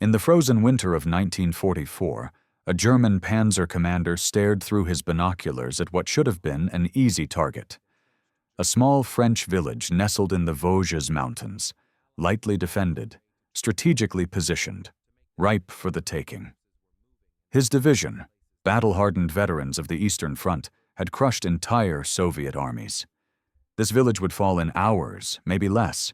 In the frozen winter of 1944, a German Panzer commander stared through his binoculars at what should have been an easy target. A small French village nestled in the Vosges Mountains, lightly defended, strategically positioned, ripe for the taking. His division, battle-hardened veterans of the Eastern Front, had crushed entire Soviet armies. This village would fall in hours, maybe less.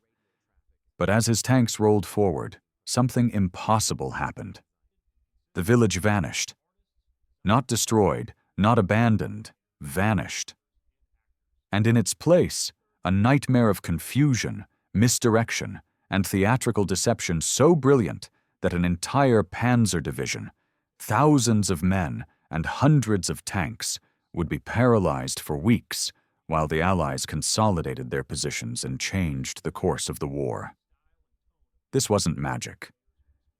But as his tanks rolled forward, something impossible happened. The village vanished. Not destroyed, not abandoned, vanished. And in its place, a nightmare of confusion, misdirection, and theatrical deception so brilliant that an entire panzer division, thousands of men, and hundreds of tanks would be paralyzed for weeks while the Allies consolidated their positions and changed the course of the war. This wasn't magic.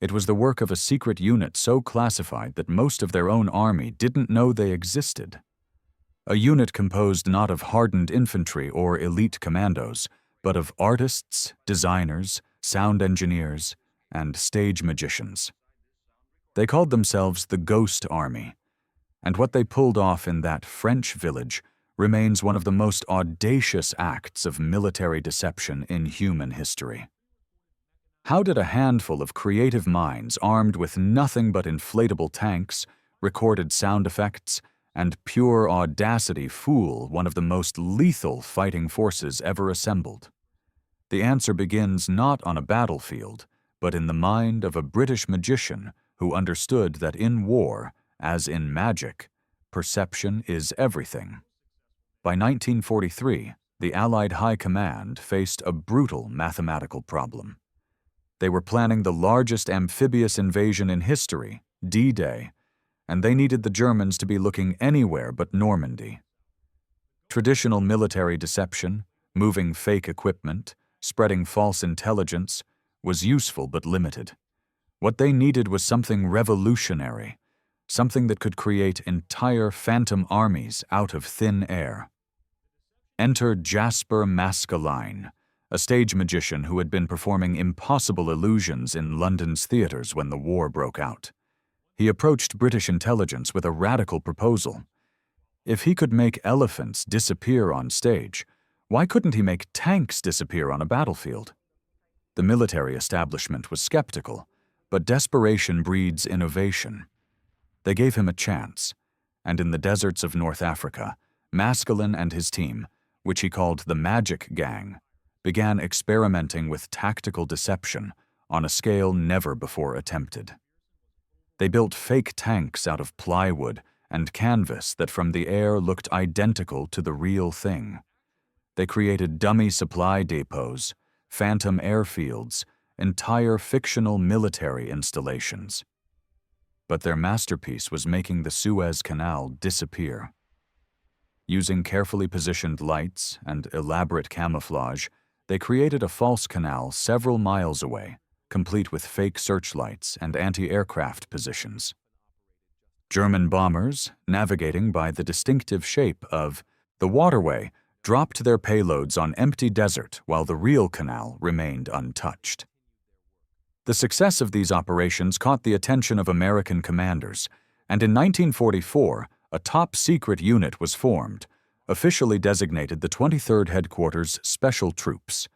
It was the work of a secret unit so classified that most of their own army didn't know they existed. A unit composed not of hardened infantry or elite commandos, but of artists, designers, sound engineers, and stage magicians. They called themselves the Ghost Army, and what they pulled off in that French village remains one of the most audacious acts of military deception in human history. How did a handful of creative minds armed with nothing but inflatable tanks, recorded sound effects, and pure audacity fool one of the most lethal fighting forces ever assembled? The answer begins not on a battlefield, but in the mind of a British magician who understood that in war, as in magic, perception is everything. By 1943, the Allied High Command faced a brutal mathematical problem. They were planning the largest amphibious invasion in history, D-Day, and they needed the Germans to be looking anywhere but Normandy. Traditional military deception, moving fake equipment, spreading false intelligence, was useful but limited. What they needed was something revolutionary, something that could create entire phantom armies out of thin air. Enter Jasper Maskelyne, a stage magician who had been performing impossible illusions in London's theaters when the war broke out. He approached British intelligence with a radical proposal. If he could make elephants disappear on stage, why couldn't he make tanks disappear on a battlefield? The military establishment was skeptical, but desperation breeds innovation. They gave him a chance, and in the deserts of North Africa, Maskelyne and his team, which he called the Magic Gang, began experimenting with tactical deception on a scale never before attempted. They built fake tanks out of plywood and canvas that from the air looked identical to the real thing. They created dummy supply depots, phantom airfields, entire fictional military installations. But their masterpiece was making the Suez Canal disappear. Using carefully positioned lights and elaborate camouflage, they created a false canal several miles away, complete with fake searchlights and anti-aircraft positions. German bombers, navigating by the distinctive shape of the waterway, dropped their payloads on empty desert while the real canal remained untouched. The success of these operations caught the attention of American commanders, and in 1944, a top-secret unit was formed, officially designated the 23rd Headquarters Special Troops,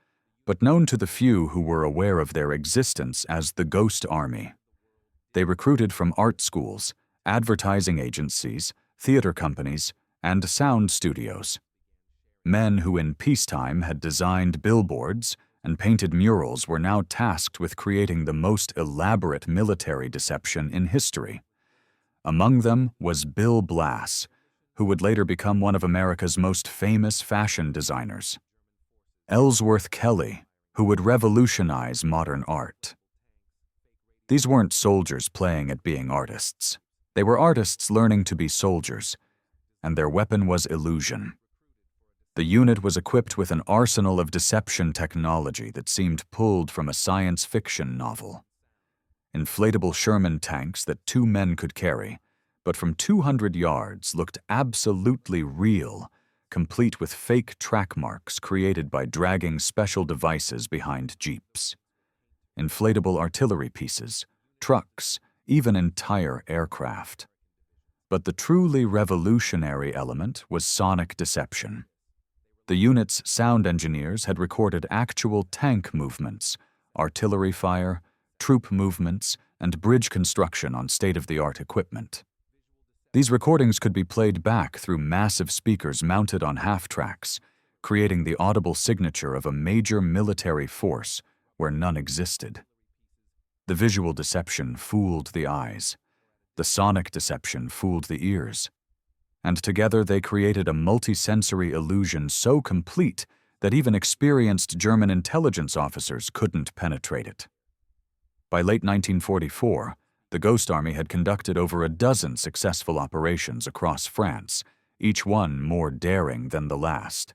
but known to the few who were aware of their existence as the Ghost Army. They recruited from art schools, advertising agencies, theater companies, and sound studios. Men who in peacetime had designed billboards and painted murals were now tasked with creating the most elaborate military deception in history. Among them was Bill Blass, who would later become one of America's most famous fashion designers. Ellsworth Kelly, who would revolutionize modern art. These weren't soldiers playing at being artists. They were artists learning to be soldiers, and their weapon was illusion. The unit was equipped with an arsenal of deception technology that seemed pulled from a science fiction novel. Inflatable Sherman tanks that 2 men could carry, but from 200 yards looked absolutely real, complete with fake track marks created by dragging special devices behind jeeps. Inflatable artillery pieces, trucks, even entire aircraft. But the truly revolutionary element was sonic deception. The unit's sound engineers had recorded actual tank movements, artillery fire, troop movements, and bridge construction on state-of-the-art equipment. These recordings could be played back through massive speakers mounted on half-tracks, creating the audible signature of a major military force where none existed. The visual deception fooled the eyes. The sonic deception fooled the ears. And together they created a multisensory illusion so complete that even experienced German intelligence officers couldn't penetrate it. By late 1944, the Ghost Army had conducted over a dozen successful operations across France, each one more daring than the last.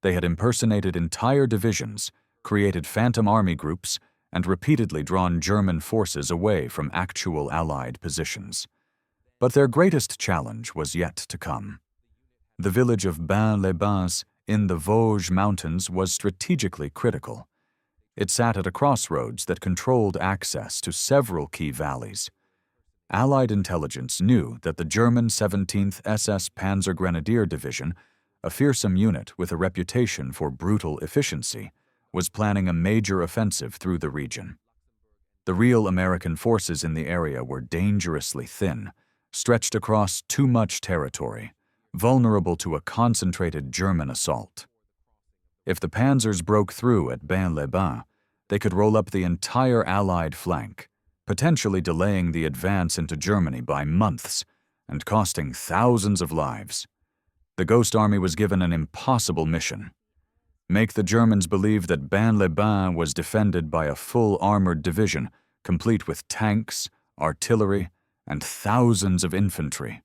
They had impersonated entire divisions, created phantom army groups, and repeatedly drawn German forces away from actual Allied positions. But their greatest challenge was yet to come. The village of Bains-les-Bains in the Vosges Mountains was strategically critical. It sat at a crossroads that controlled access to several key valleys. Allied intelligence knew that the German 17th SS Panzer Grenadier Division, a fearsome unit with a reputation for brutal efficiency, was planning a major offensive through the region. The real American forces in the area were dangerously thin, stretched across too much territory, vulnerable to a concentrated German assault. If the panzers broke through at Bains-les-Bains, they could roll up the entire Allied flank, potentially delaying the advance into Germany by months and costing thousands of lives. The Ghost Army was given an impossible mission: make the Germans believe that Bains-les-Bains was defended by a full armored division, complete with tanks, artillery, and thousands of infantry.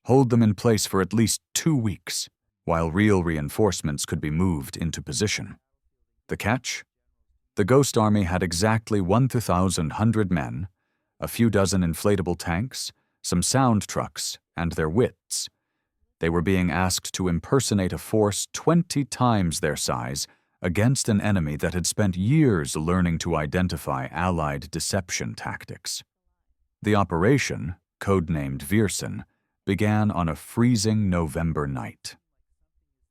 Hold them in place for at least 2 weeks, while real reinforcements could be moved into position. The catch? The Ghost Army had exactly 1,100 men, a few dozen inflatable tanks, some sound trucks, and their wits. They were being asked to impersonate a force 20 times their size against an enemy that had spent years learning to identify Allied deception tactics. The operation, codenamed Viersen, began on a freezing November night.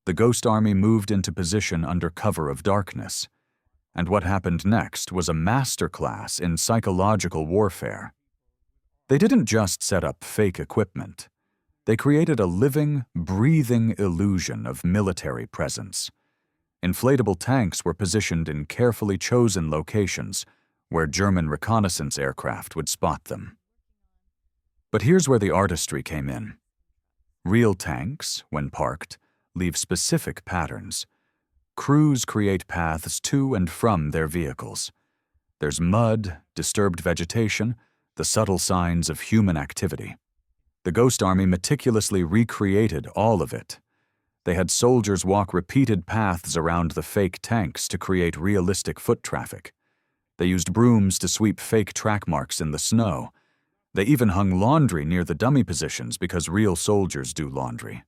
The Ghost Army moved into position under cover of darkness, and what happened next was a masterclass in psychological warfare. They didn't just set up fake equipment. They created a living, breathing illusion of military presence. Inflatable tanks were positioned in carefully chosen locations where German reconnaissance aircraft would spot them. But here's where the artistry came in. Real tanks, when parked, leave specific patterns. Crews create paths to and from their vehicles. There's mud, disturbed vegetation, the subtle signs of human activity. The Ghost Army meticulously recreated all of it. They had soldiers walk repeated paths around the fake tanks to create realistic foot traffic. They used brooms to sweep fake track marks in the snow. They even hung laundry near the dummy positions because real soldiers do laundry.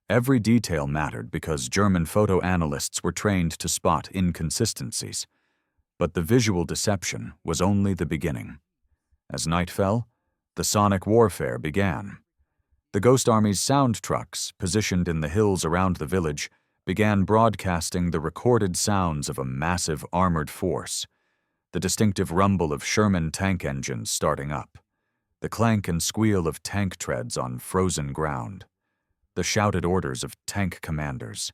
Every detail mattered because German photo analysts were trained to spot inconsistencies. But the visual deception was only the beginning. As night fell, the sonic warfare began. The Ghost Army's sound trucks, positioned in the hills around the village, began broadcasting the recorded sounds of a massive armored force. The distinctive rumble of Sherman tank engines starting up. The clank and squeal of tank treads on frozen ground. The shouted orders of tank commanders.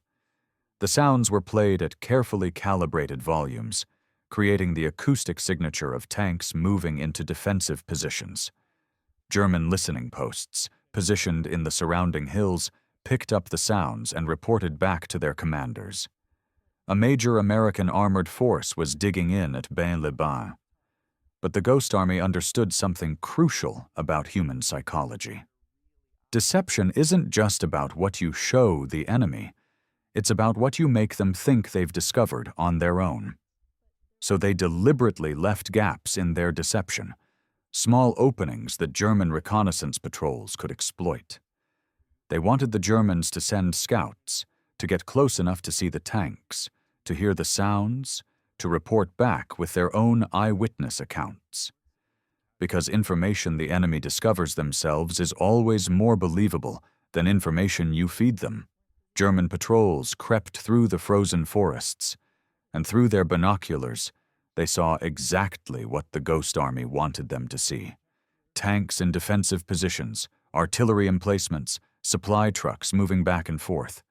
The sounds were played at carefully calibrated volumes, creating the acoustic signature of tanks moving into defensive positions. German listening posts, positioned in the surrounding hills, picked up the sounds and reported back to their commanders. A major American armored force was digging in at Bains-les-Bains. But the Ghost Army understood something crucial about human psychology. Deception isn't just about what you show the enemy. It's about what you make them think they've discovered on their own. So they deliberately left gaps in their deception, small openings that German reconnaissance patrols could exploit. They wanted the Germans to send scouts, to get close enough to see the tanks, to hear the sounds, to report back with their own eyewitness accounts. because information the enemy discovers themselves is always more believable than information you feed them. German patrols crept through the frozen forests, and through their binoculars, they saw exactly what the Ghost Army wanted them to see. Tanks in defensive positions, artillery emplacements, supply trucks moving back and forth.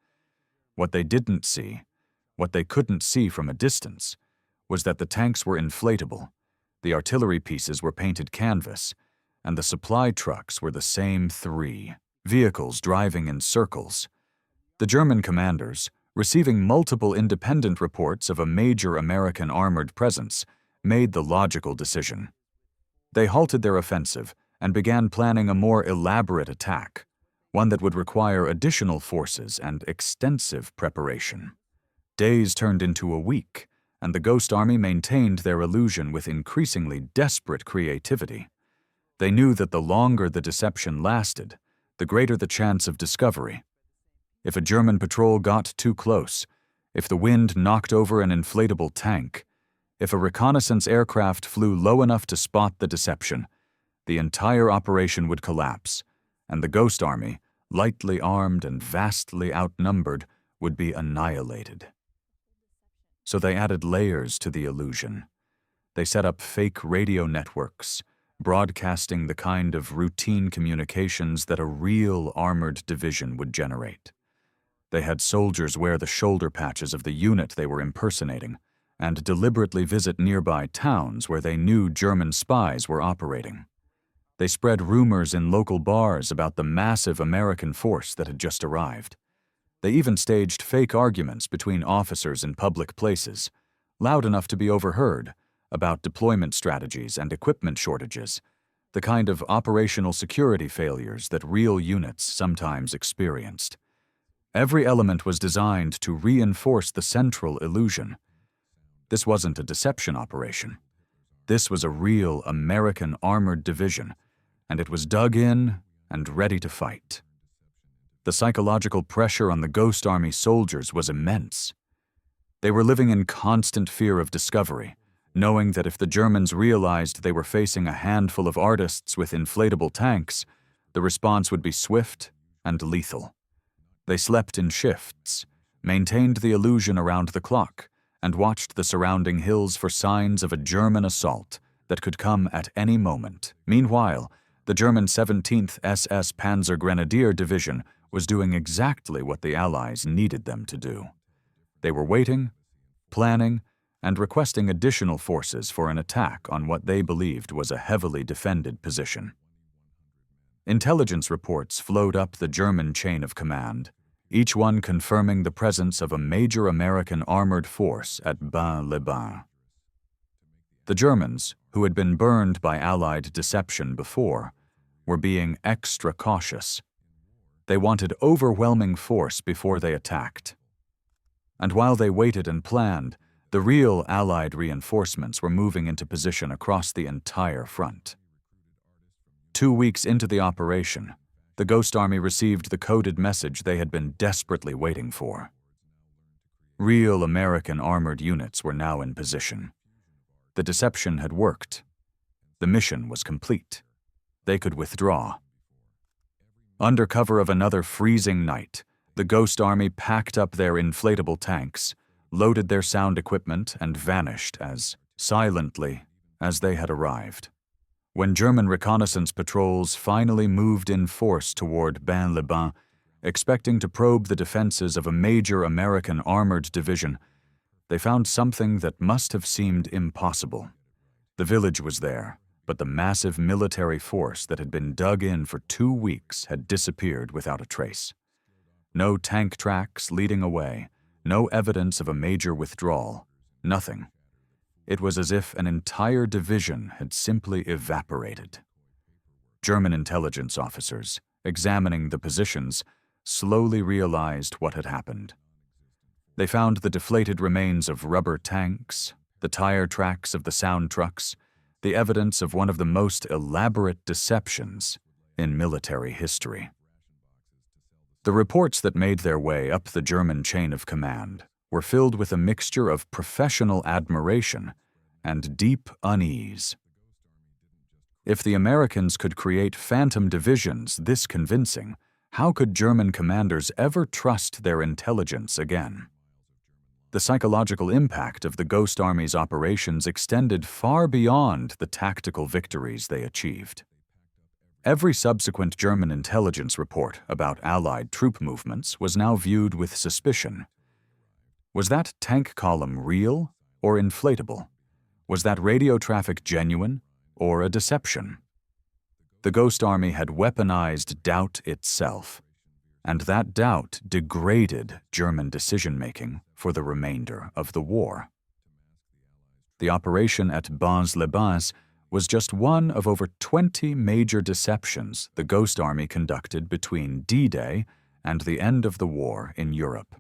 What they didn't see, what they couldn't see from a distance, was that the tanks were inflatable, the artillery pieces were painted canvas, and the supply trucks were the same three vehicles driving in circles. The German commanders, receiving multiple independent reports of a major American armored presence, made the logical decision. They halted their offensive and began planning a more elaborate attack, one that would require additional forces and extensive preparation. Days turned into a week, and the Ghost Army maintained their illusion with increasingly desperate creativity. They knew that the longer the deception lasted, the greater the chance of discovery. If a German patrol got too close, if the wind knocked over an inflatable tank, if a reconnaissance aircraft flew low enough to spot the deception, the entire operation would collapse, and the Ghost Army, lightly armed and vastly outnumbered, would be annihilated. So they added layers to the illusion. They set up fake radio networks, broadcasting the kind of routine communications that a real armored division would generate. They had soldiers wear the shoulder patches of the unit they were impersonating and deliberately visit nearby towns where they knew German spies were operating. They spread rumors in local bars about the massive American force that had just arrived. They even staged fake arguments between officers in public places, loud enough to be overheard, about deployment strategies and equipment shortages, the kind of operational security failures that real units sometimes experienced. Every element was designed to reinforce the central illusion. This wasn't a deception operation. This was a real American armored division, and it was dug in and ready to fight. The psychological pressure on the Ghost Army soldiers was immense. They were living in constant fear of discovery, knowing that if the Germans realized they were facing a handful of artists with inflatable tanks, the response would be swift and lethal. They slept in shifts, maintained the illusion around the clock, and watched the surrounding hills for signs of a German assault that could come at any moment. Meanwhile, the German 17th SS Panzer Grenadier Division was doing exactly what the Allies needed them to do. They were waiting, planning, and requesting additional forces for an attack on what they believed was a heavily defended position. Intelligence reports flowed up the German chain of command, each one confirming the presence of a major American armored force at Bains-les-Bains. The Germans, who had been burned by Allied deception before, were being extra cautious. They wanted overwhelming force before they attacked. And while they waited and planned, the real Allied reinforcements were moving into position across the entire front. 2 weeks into the operation, the Ghost Army received the coded message they had been desperately waiting for. Real American armored units were now in position. The deception had worked. The mission was complete. They could withdraw. Under cover of another freezing night, the Ghost Army packed up their inflatable tanks, loaded their sound equipment, and vanished as silently as they had arrived. When German reconnaissance patrols finally moved in force toward Bains-les-Bains, expecting to probe the defenses of a major American armored division, they found something that must have seemed impossible. The village was there, but the massive military force that had been dug in for 2 weeks had disappeared without a trace. No tank tracks leading away, no evidence of a major withdrawal, nothing. It was as if an entire division had simply evaporated. German intelligence officers, examining the positions, slowly realized what had happened. They found the deflated remains of rubber tanks, the tire tracks of the sound trucks, the evidence of one of the most elaborate deceptions in military history. The reports that made their way up the German chain of command were filled with a mixture of professional admiration and deep unease. If the Americans could create phantom divisions this convincing, how could German commanders ever trust their intelligence again? The psychological impact of the Ghost Army's operations extended far beyond the tactical victories they achieved. Every subsequent German intelligence report about Allied troop movements was now viewed with suspicion. Was that tank column real or inflatable? Was that radio traffic genuine or a deception? The Ghost Army had weaponized doubt itself, and that doubt degraded German decision-making for the remainder of the war. The operation at Bains-les-Bains was just one of over 20 major deceptions the Ghost Army conducted between D-Day and the end of the war in Europe.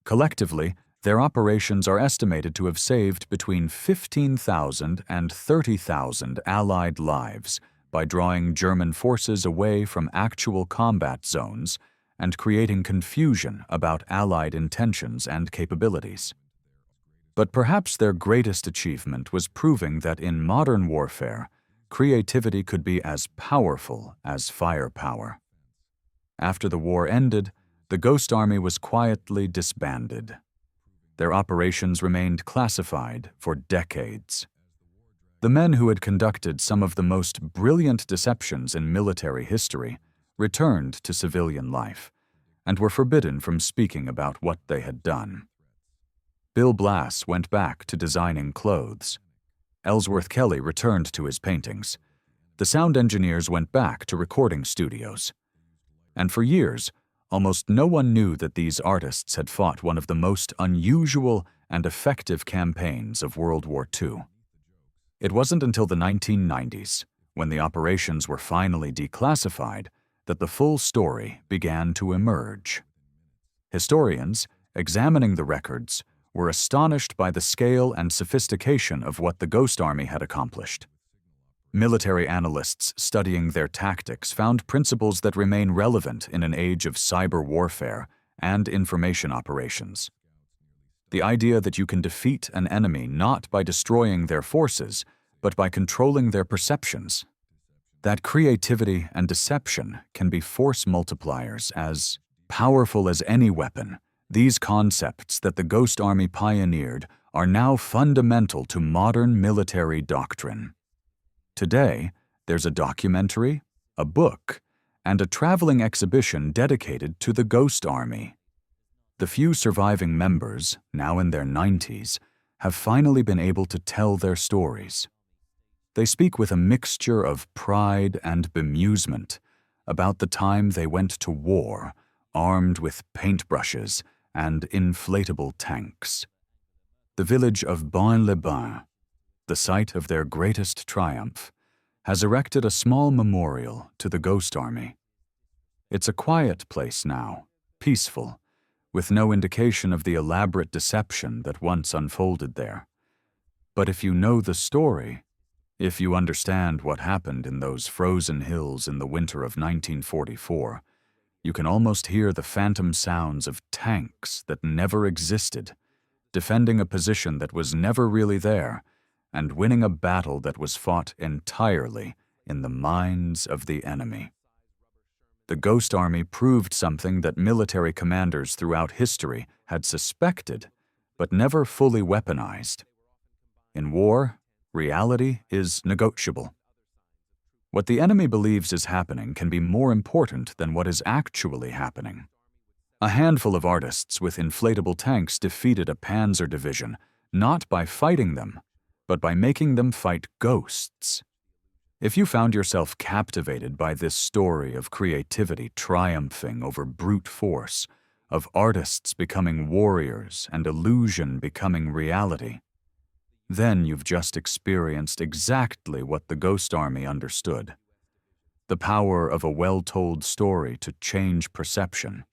Collectively, their operations are estimated to have saved between 15,000 and 30,000 Allied lives by drawing German forces away from actual combat zones and creating confusion about Allied intentions and capabilities. But perhaps their greatest achievement was proving that in modern warfare, creativity could be as powerful as firepower. After the war ended, the Ghost Army was quietly disbanded. Their operations remained classified for decades. The men who had conducted some of the most brilliant deceptions in military history returned to civilian life and were forbidden from speaking about what they had done. Bill Blass went back to designing clothes. Ellsworth Kelly returned to his paintings. The sound engineers went back to recording studios. And for years, almost no one knew that these artists had fought one of the most unusual and effective campaigns of World War II. It wasn't until the 1990s, when the operations were finally declassified, that the full story began to emerge. Historians, examining the records, were astonished by the scale and sophistication of what the Ghost Army had accomplished. Military analysts studying their tactics found principles that remain relevant in an age of cyber warfare and information operations. The idea that you can defeat an enemy not by destroying their forces, but by controlling their perceptions. That creativity and deception can be force multipliers as powerful as any weapon. These concepts that the Ghost Army pioneered are now fundamental to modern military doctrine. Today, there's a documentary, a book, and a traveling exhibition dedicated to the Ghost Army. The few surviving members, now in their 90s, have finally been able to tell their stories. They speak with a mixture of pride and bemusement about the time they went to war, armed with paintbrushes and inflatable tanks. The village of Bains-les-Bains, the site of their greatest triumph, has erected a small memorial to the Ghost Army. It's a quiet place now, peaceful, with no indication of the elaborate deception that once unfolded there. But if you know the story, if you understand what happened in those frozen hills in the winter of 1944, you can almost hear the phantom sounds of tanks that never existed, defending a position that was never really there, and winning a battle that was fought entirely in the minds of the enemy. The Ghost Army proved something that military commanders throughout history had suspected, but never fully weaponized. In war, reality is negotiable. What the enemy believes is happening can be more important than what is actually happening. A handful of artists with inflatable tanks defeated a panzer division, not by fighting them, but by making them fight ghosts. If you found yourself captivated by this story of creativity triumphing over brute force, of artists becoming warriors and illusion becoming reality, then you've just experienced exactly what the Ghost Army understood: the power of a well-told story to change perception.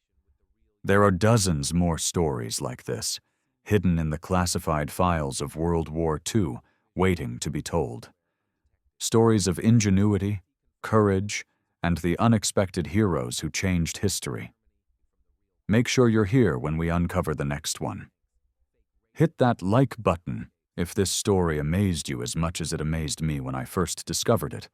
There are dozens more stories like this, hidden in the classified files of World War II, waiting to be told. Stories of ingenuity, courage, and the unexpected heroes who changed history. Make sure you're here when we uncover the next one. Hit that like button if this story amazed you as much as it amazed me when I first discovered it,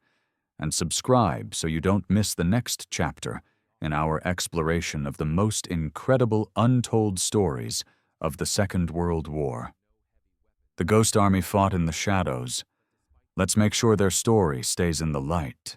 and subscribe so you don't miss the next chapter in our exploration of the most incredible untold stories of the Second World War. The Ghost Army fought in the shadows. Let's make sure their story stays in the light.